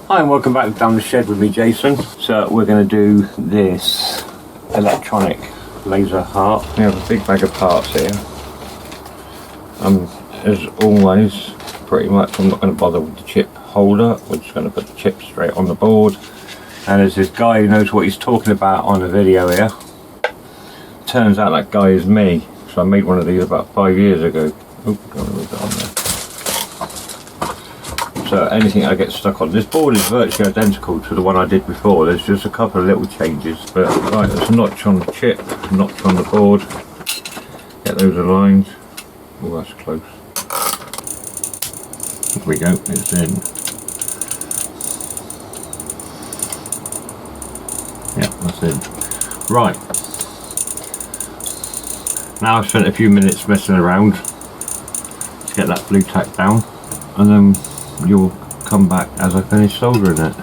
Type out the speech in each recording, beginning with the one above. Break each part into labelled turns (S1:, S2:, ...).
S1: Hi and welcome back down the shed with me, Jason. So we're going to do this electronic laser harp. We have a big bag of parts here. As always, pretty much I'm not going to bother with the chip holder. We're just going to put the chip straight on the board. And there's this guy who knows what he's talking about on the video here. Turns out that guy is me. So I made one of these about 5 years ago. Oh, got a little bit on there. So anything I get stuck on. This board is virtually identical to the one I did before. There's just a couple of little changes. But right, there's a notch on the chip, a notch on the board. Get those aligned. Oh, that's close. There we go, it's in. Yeah, that's in. Right. Now I've spent a few minutes messing around to get that blue tack down, and then you'll come back as I finish soldering it.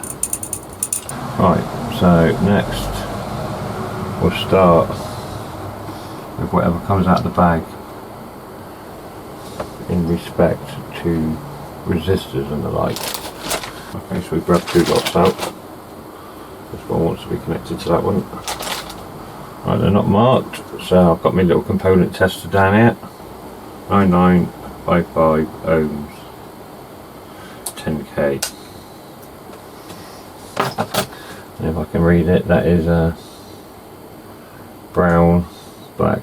S1: Right, so next we'll start with whatever comes out of the bag in respect to resistors and the like. Okay, so we grab two lots out. This one wants to be connected to that one. Right, they're not marked, so I've got my little component tester down here. 9955 ohms. 10k. And if I can read it, that is brown, black,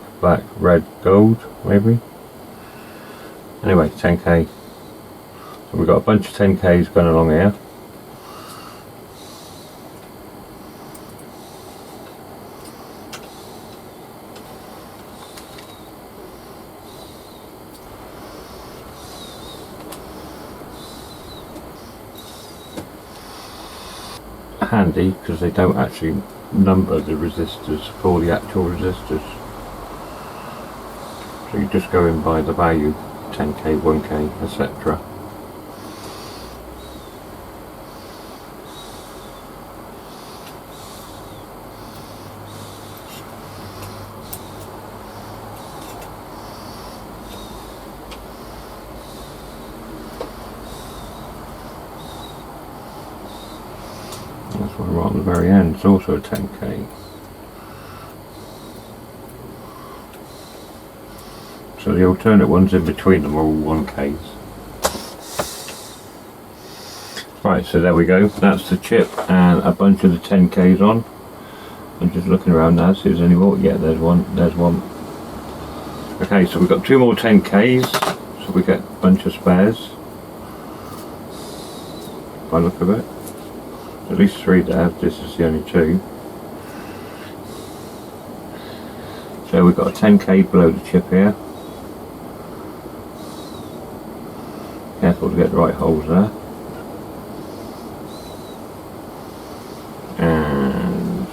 S1: red, gold, maybe. Anyway, 10k. So we've got a bunch of 10k's going along here. Handy because they don't actually number the resistors for the actual resistors, so you just go in by the value, 10k, 1k, etc. That's one right on the very end. It's also a 10k. So the alternate ones in between them are all 1k's. Right, so there we go. That's the chip and a bunch of the 10k's on. I'm just looking around now, see if there's any more. Yeah, there's one. There's one. Okay, so we've got two more 10k's. So we get a bunch of spares. By the look of it. At least three there, this is the only two. So we've got a 10k below the chip here. Careful to get the right holes there. And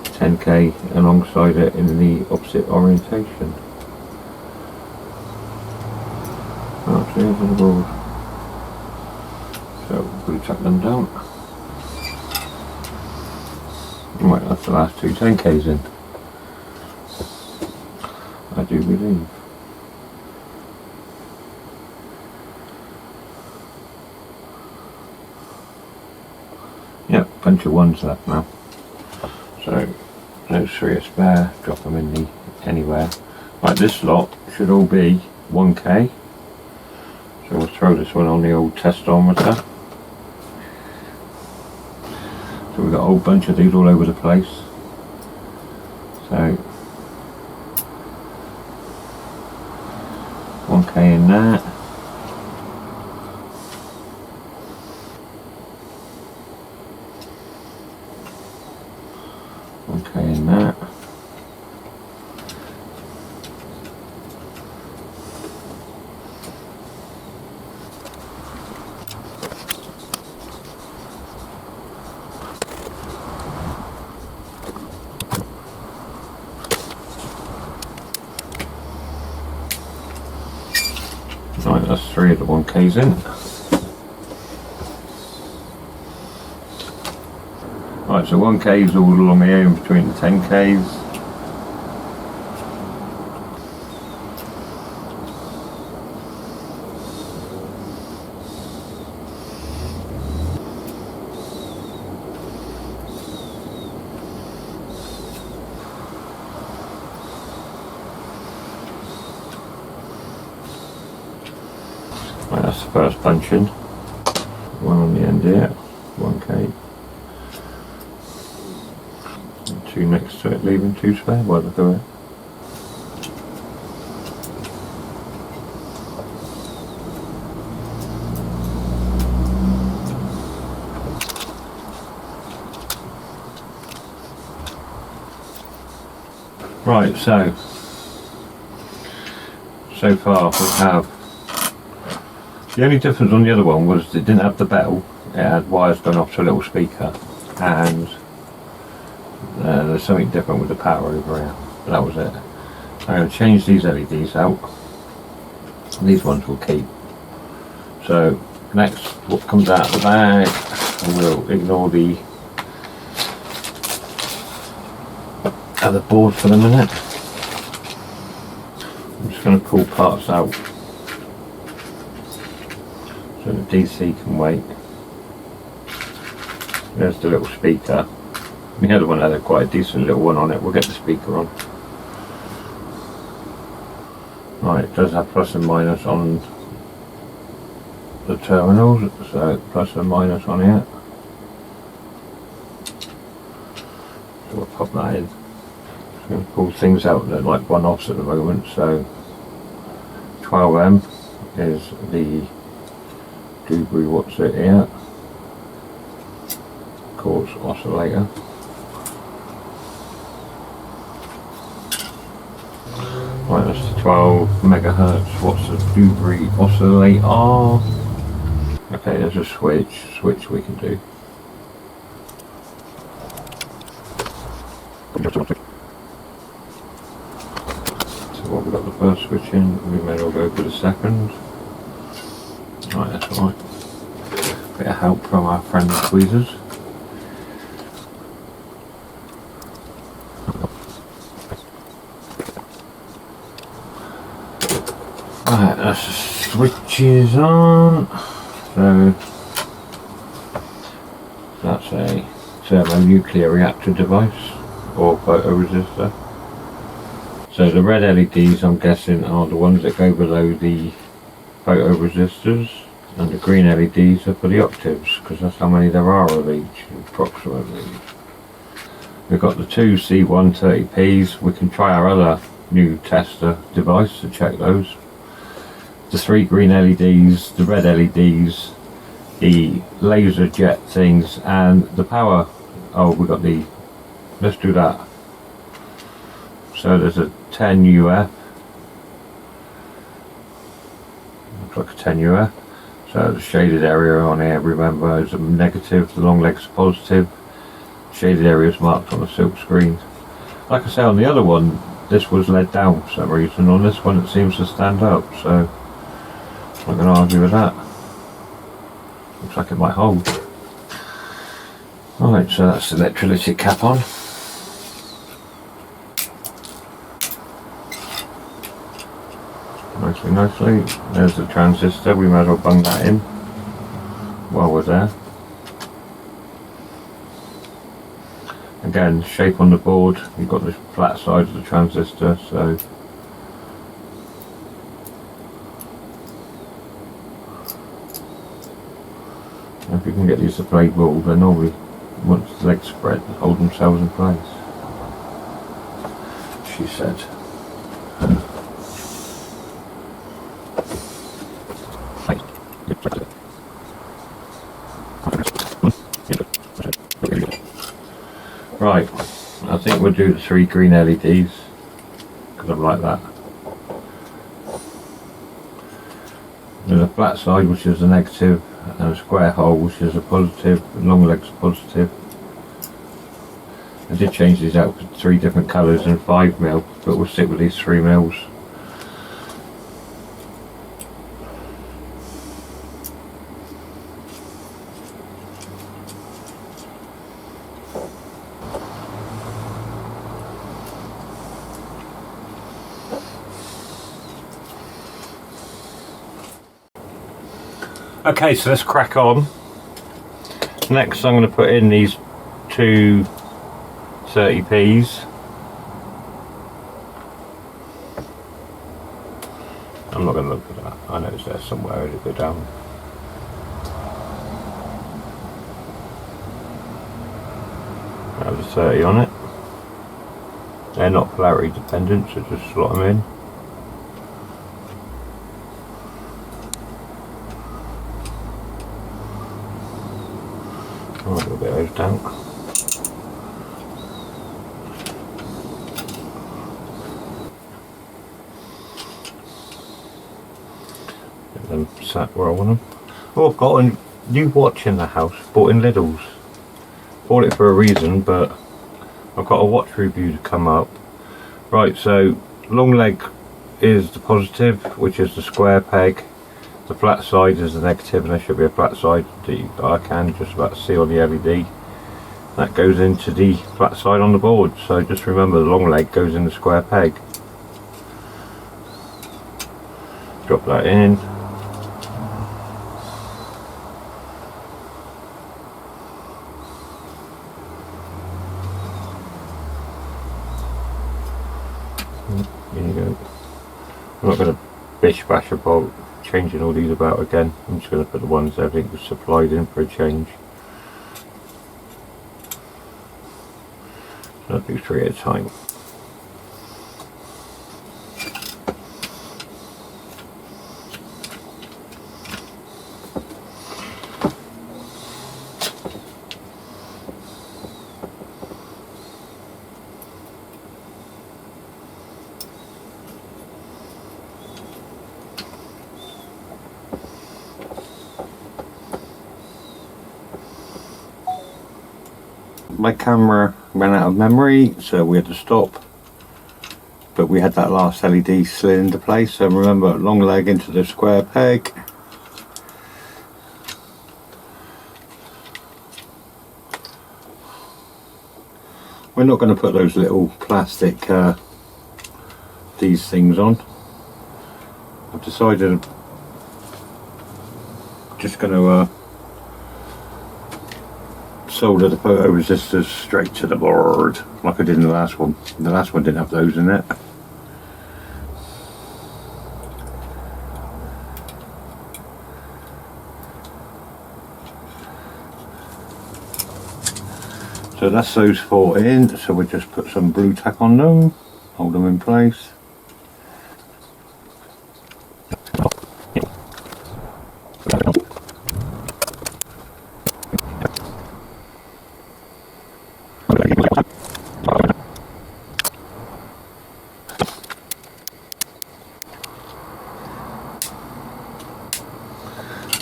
S1: 10k alongside it in the opposite orientation. Oh, so here's the board. So we'll tuck them down. Right, that's the last two 10k's in. I do believe. Yep, bunch of ones left now. So those three are spare, drop them in the anywhere. Right, this lot should all be 1k. So we'll throw this one on the old testometer. So we've got a whole bunch of these all over the place. So 1k in that. In that. Right, that's three of the 1k's in. Right, so 1k's all along here in between the 10k's. Right, that's the first punch in. One on the end here, 1K. And 2 next to it, leaving 2 spare by the look of it. Right, so far we have, the only difference on the other one was it didn't have the bell, it had wires going off to a little speaker, and there's something different with the power over here, but that was it. I'm going to change these LEDs out, these ones will keep. So next, what comes out of the bag, and we'll ignore the other board for the minute. I'm just going to pull parts out so the DC can wait. There's the little speaker. The other one had a quite a decent little one on it. We'll get the speaker on. Right, it does have plus and minus on the terminals, so plus and minus on here. So we'll pop that in. I'm going to pull things out that are like one-offs at the moment. So 12M is the Dewberry, what's it here? Quartz oscillator. Right, that's the 12 megahertz. What's the Dewberry oscillator? Okay, there's a switch we can do. Well, we've got the first switch in, we may well go for the second. Right, that's alright. Bit of help from our friend the tweezers. Right, that's the switches on. So that's a thermonuclear reactor device or photoresistor. So the red LEDs, I'm guessing, are the ones that go below the photoresistors, and the green LEDs are for the octaves, because that's how many there are of each, approximately. We've got the 2 C130Ps. We can try our other new tester device to check those. The 3 green LEDs, the red LEDs, the laser jet things, and the power. Oh, we got the, let's do that. So there's a 10 UF, looks like a 10 UF. So the shaded area on here, remember, is a negative, the long leg's positive. Shaded area is marked on the silk screen. Like I say, on the other one, this was led down for some reason. On this one, it seems to stand up, so I'm not going to argue with that. Looks like it might hold. Right, so that's the electrolytic cap on. Nicely. There's the transistor, we might as well bung that in while we're there. Again, shape on the board, you've got the flat side of the transistor, so if you can get these to play ball, they normally, once the legs spread, hold themselves in place, she said. Right, I think we'll do the 3 green LEDs, because I like that. There's a flat side which is a negative, and a square hole which is a positive, and long legs positive. I did change these out for 3 different colours and 5mm, but we'll stick with these 3mm. Okay, so let's crack on. Next I'm going to put in these 2 30Ps. I'm not going to look for that. I know it's there somewhere. go down. That was 30 on it. They're not polarity dependent, so just slot them in. Right, a bit of those down. Get them sat where I want them. Oh, I've got a new watch in the house, bought in Lidl's. Bought it for a reason, but I've got a watch review to come up. Right, so long leg is the positive, which is the square peg. The flat side is the negative, and there should be a flat side that I can just about see on the LED. That goes into the flat side on the board, so just remember the long leg goes in the square peg. Drop that in. There you go. I'm not going to bish bash about changing all these about again. I'm just going to put the ones that everything was supplied in for a change. So I'll do 3 at a time. My camera ran out of memory, so we had to stop, but we had that last LED slid into place. So remember, long leg into the square peg, we're not going to put those little plastic these things on. I've decided I'm just going to solder the photo resistors straight to the board like I did in the last one. The last one didn't have those in it. So that's those 4 in, so we'll just put some blue tack on them, hold them in place.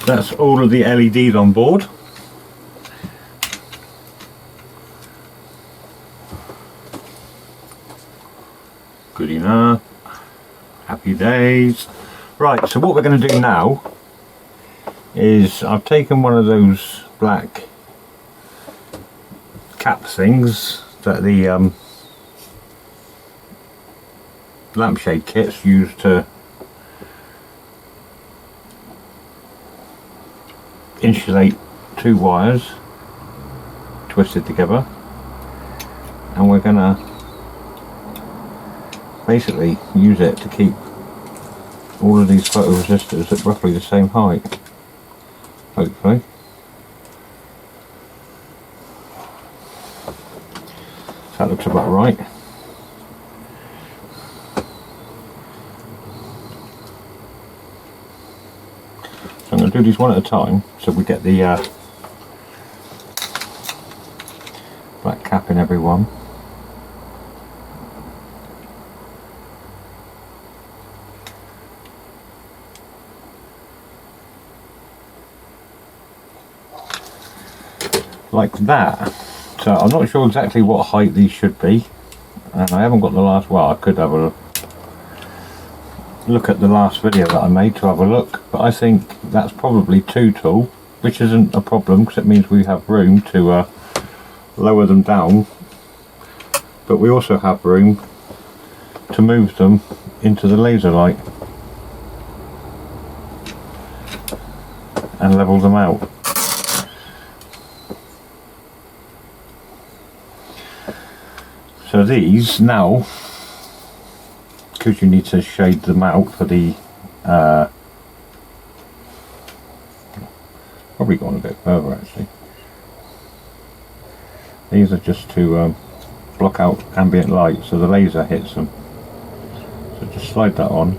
S1: That's all of the LEDs on board. Good enough. Happy days. Right, so what we're going to do now is I've taken one of those black cap things that the lampshade kits use to insulate 2 wires twisted together, and we're gonna basically use it to keep all of these photoresistors at roughly the same height, hopefully. So that looks about right. So I'm going to do these one at a time so we get the black cap in every one. Like that. So I'm not sure exactly what height these should be, and I haven't got the last, well I could have a look at the last video that I made to have a look, but I think that's probably too tall, which isn't a problem because it means we have room to lower them down, but we also have room to move them into the laser light and level them out. So these now, because you need to shade them out for the Probably gone a bit further actually. These are just to block out ambient light so the laser hits them. So just slide that on.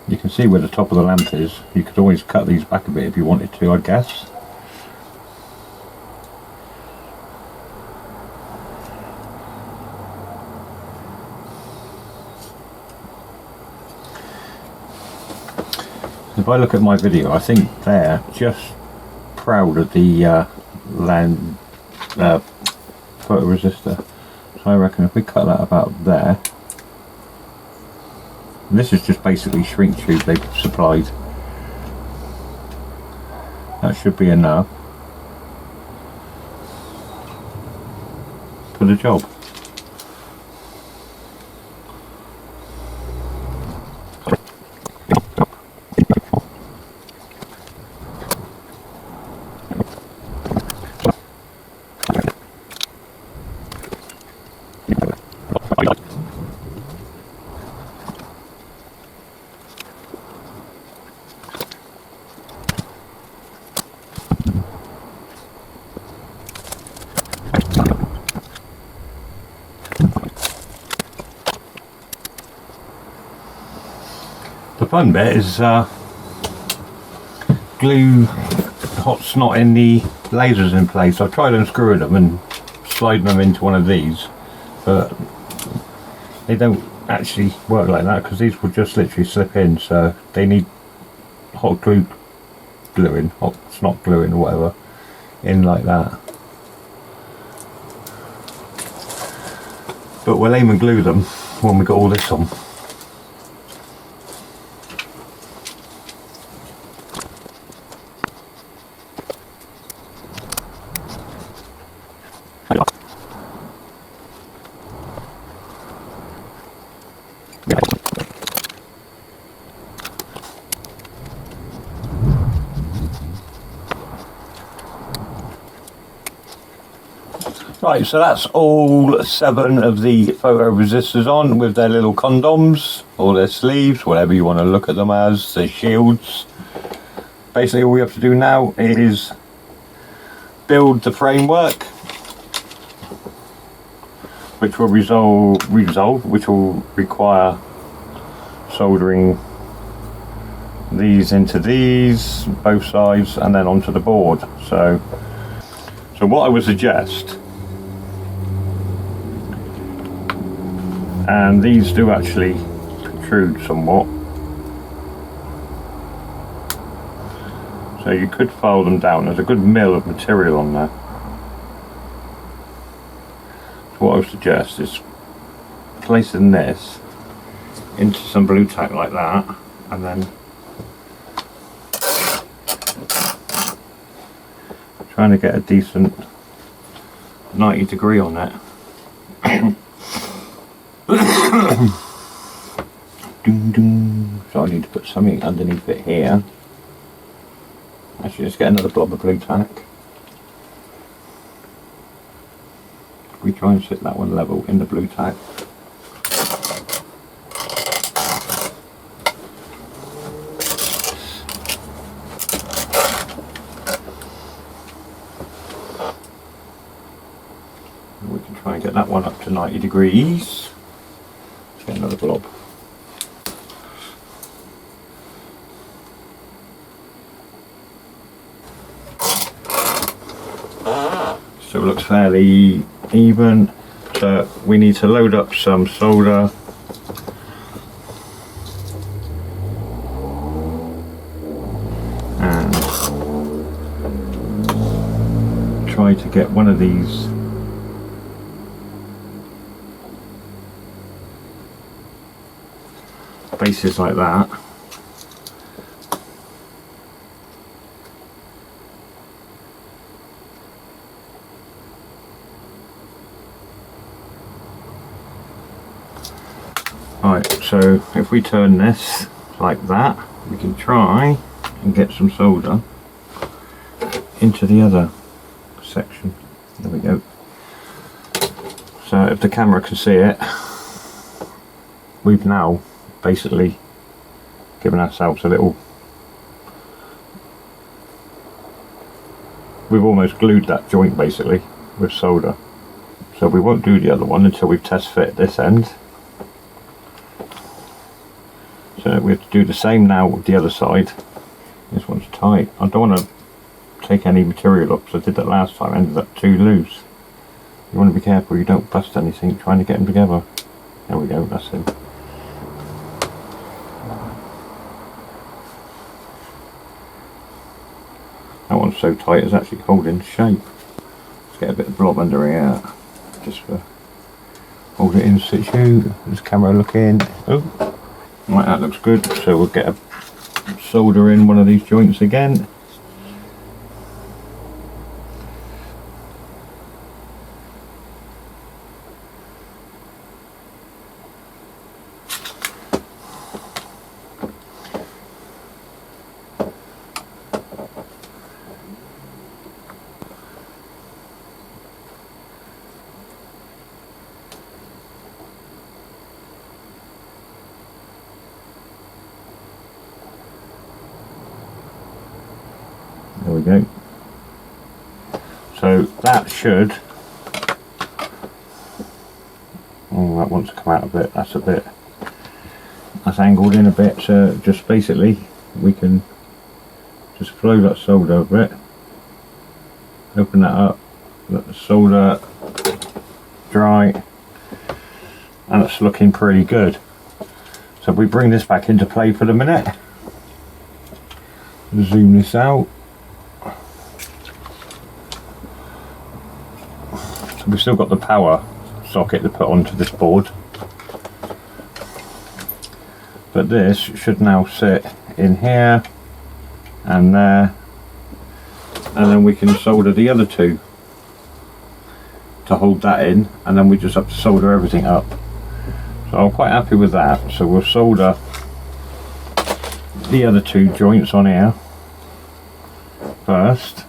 S1: You can see where the top of the lamp is. You could always cut these back a bit if you wanted to, I guess. If I look at my video, I think they're just proud of the photoresistor. So I reckon if we cut that about there, and this is just basically shrink tube they've supplied. That should be enough for the job. The fun bit is glue hot snot in the lasers in place. I've tried unscrewing them and sliding them into one of these, but they don't actually work like that because these will just literally slip in, so they need hot gluing, hot snot gluing or whatever in like that. But we'll aim and glue them when we got all this on. Right, so that's all 7 of the photo resistors on with their little condoms or their sleeves, whatever you want to look at them as, their shields. Basically all we have to do now is build the framework, which will which will require soldering these into these, both sides, and then onto the board. So what I would suggest, and these do actually protrude somewhat, so you could file them down. There's a good mill of material on there. So what I would suggest is placing this into some blue tack like that, and then trying to get a decent 90-degree on it. So I need to put something underneath it here. Actually, just get another blob of blue tack. We try and sit that one level in the blue tack. We can try and get that one up to 90 degrees. Let's get another blob. So it looks fairly even. So we need to load up some solder. And try to get one of these bases like that. Right, so if we turn this like that, we can try and get some solder into the other section. There we go. So if the camera can see it, we've now basically given ourselves a little we've almost glued that joint basically with solder. So we won't do the other one until we've test fit this end. So we have to do the same now with the other side. This one's tight. I don't want to take any material up, because I did that last time, ended up too loose. You want to be careful you don't bust anything trying to get them together. There we go, that's him. That one's so tight it's actually holding shape. Let's get a bit of blob under here, just for hold it in situ. This camera looking. Oh, right, that looks good. So we'll get a solder in one of these joints again. There we go. So that should, oh, that wants to come out a bit, that's angled in a bit, so just basically we can just flow that solder over it, open that up, let the solder dry, and it's looking pretty good. So if we bring this back into play for the minute, zoom this out. We've still got the power socket to put onto this board, but this should now sit in here and there, and then we can solder the other two to hold that in, and then we just have to solder everything up. So I'm quite happy with that. So we'll solder the other two joints on here first.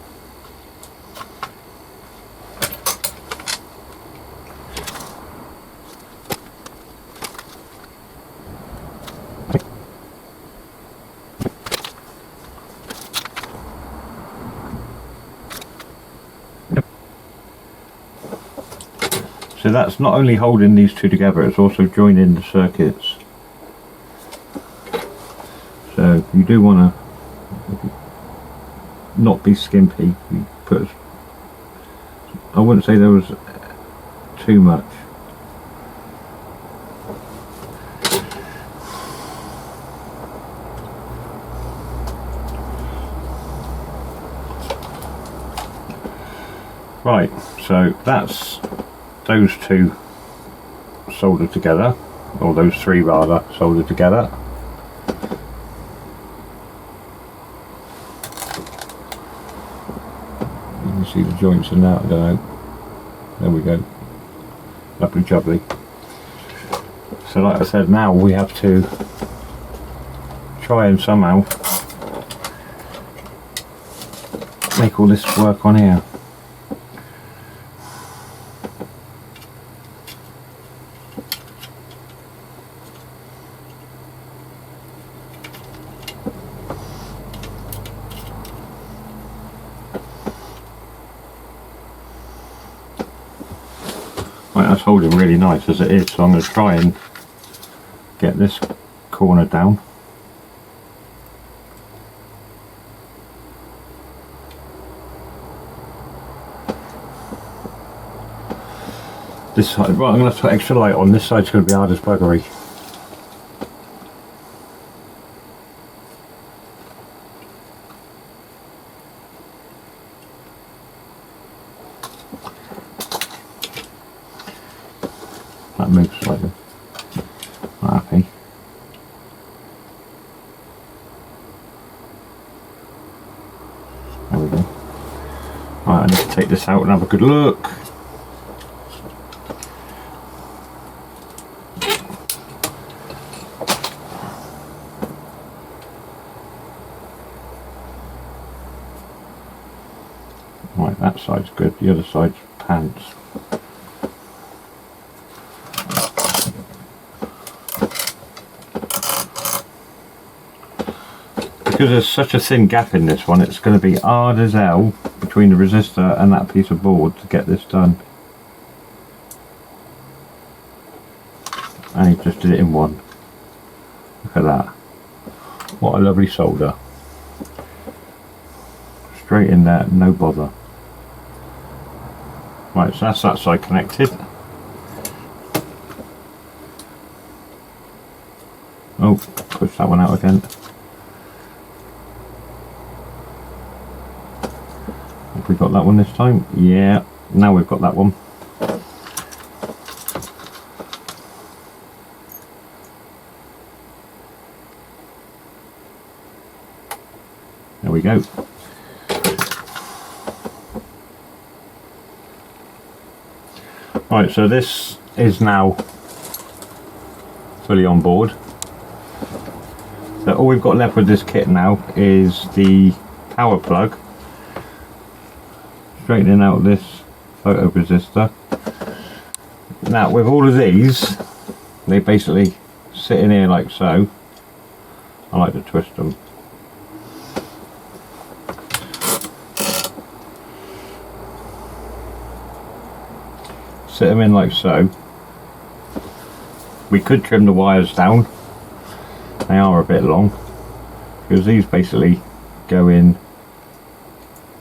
S1: So that's not only holding these two together, it's also joining the circuits. So you do want to not be skimpy. You put, I wouldn't say there was too much. Right, so that's those two soldered together, or those three rather, soldered together. You can see the joints in that, I don't know. There we go. Lovely jubbly. So like I said, now we have to try and somehow make all this work on here. Right, that's holding really nice as it is, so I'm going to try and get this corner down. This side, right, I'm going to have to put extra light on. This side's going to be hard as buggery. That moves slightly. Not happy. There we go. Right, I need to take this out and have a good look. Right, that side's good, the other side's pants. because there's such a thin gap in this one, it's going to be hard as hell between the resistor and that piece of board to get this done. And he just did it in one. Look at that. What a lovely solder. Straight in there, no bother. Right, so that's that side connected. Oh, push that one out again. Have we got that one this time? Yeah, now we've got that one. There we go. Right, so this is now fully on board. So all we've got left with this kit now is the power plug, straightening out this photo resistor. Now with all of these, they basically sit in here like so. I like to twist them. Sit them in like so. We could trim the wires down. They are a bit long because these basically go in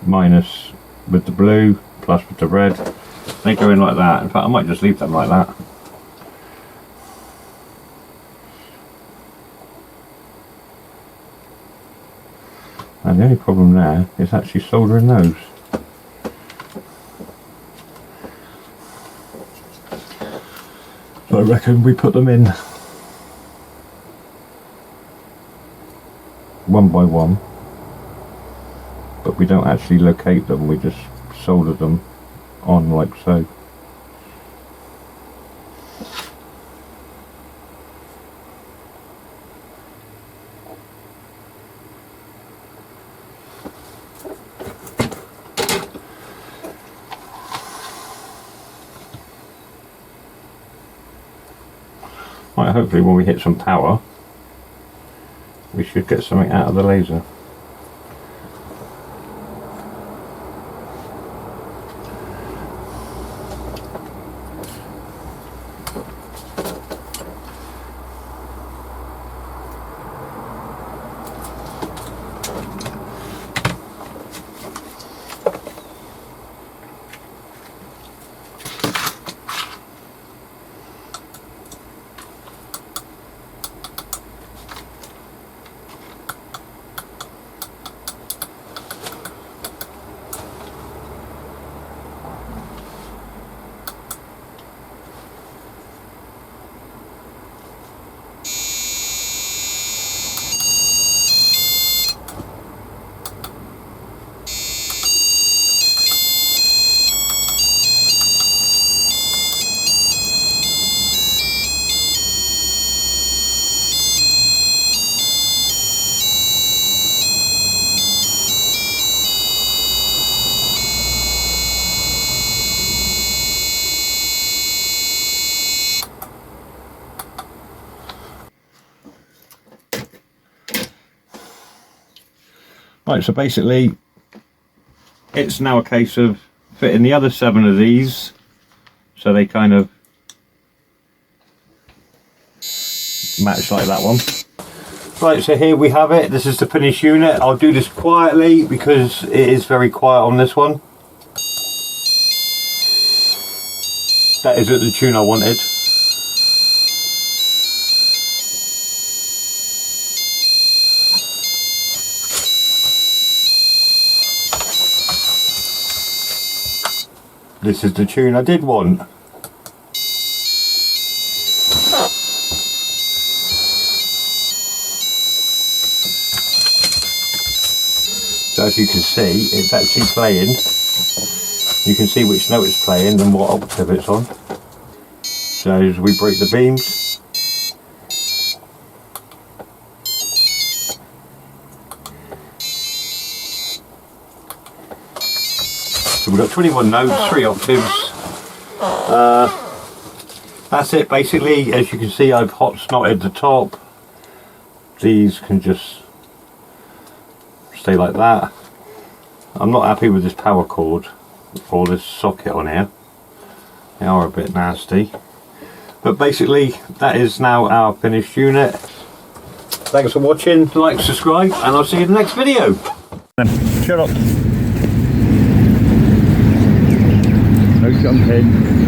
S1: minus with the blue, plus with the red. They go in like that. In fact, I might just leave them like that. And the only problem there is actually soldering those. So I reckon we put them in one by one, but we don't actually locate them, we just solder them on like so. Right, hopefully when we hit some power we should get something out of the laser. Right, so basically it's now a case of fitting the other 7 of these so they kind of match like that one. Right, so here we have it. This is the finished unit. I'll do this quietly because it is very quiet on this one. That isn't the tune I wanted. This is the tune I did want. So as you can see, it's actually playing. You can see which note it's playing and what octave it's on. So as we break the beams, so we've got 21 notes, 3 octaves. That's it basically. As you can see, I've hot snotted the top. These can just stay like that. I'm not happy with this power cord or this socket on here. They are a bit nasty. But basically that is now our finished unit. Thanks for watching, like, subscribe, and I'll see you in the next video. Shut up. No jumping.